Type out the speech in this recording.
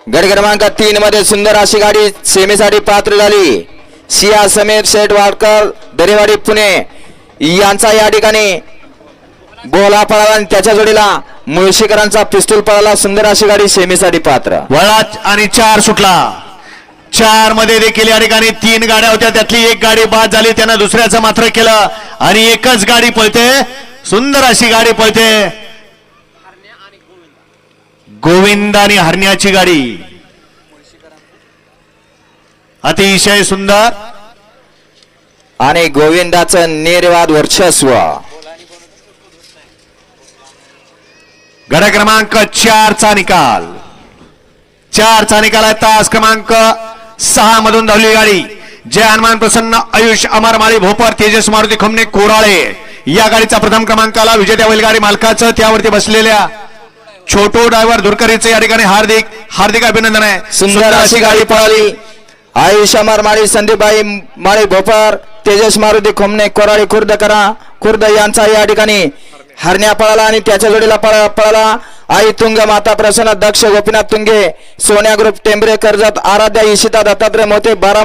गट क्रमांक 3 मध्ये सुंदर अशी गाडी सेमीसाठी पात्र झाली। सिया समीर शेठ वाडकर दरेवाडी पुणे यांचा या ठिकाणी बोला पळाला आणि त्याच्या जोडीला मुळशीकरांचा पिस्तूल पळाला। सुंदर अशी गाडी सेमीसाठी पात्र। वळा आणि 4 सुटला। 4 मध्ये देखील या ठिकाणी 3 गाड्या होत्या, त्यातली एक गाडी बाद झाली, त्यानं दुसऱ्याचं मात्र केलं आणि एकच गाडी पळते। सुंदर अशी गाडी पळते, गोविंद आणि हरण्याची गाडी अतिशय सुंदर आणि गोविंदाचं निर्वाद वर्चस्व। गट क्रमांक 4 चा निकाल। 4 चा निकाल आहे। तास क्रमांक 6 मधून धावली गाडी जय हनुमान प्रसन्न आयुष अमर माळी भोपर तेजस मारुती खमने कोराळे या गाडीचा प्रथम क्रमांकाला विजेत्या बैलगाडी मालकाचं त्यावरती बसलेल्या छोटो ड्रायव्हर दुरकरीचे या ठिकाणी हार्दिक हार्दिक अभिनंदन आहे। सुंदर अशी गाडी पळाली। आयुष अमर माळी संदीपबाई माळी भोपर तेजस मारुती खमने कोराळे खुर्द यांचा या ठिकाणी हरण्या पळाला आणि त्याच्या जोडीला पळाला आई तुंग माता प्रसन्न दक्ष गोपीनाथ तुंगे सोन्या ग्रुप टेंबरे कर्जत आराध्या इशिता दत्तात्रय मोते 12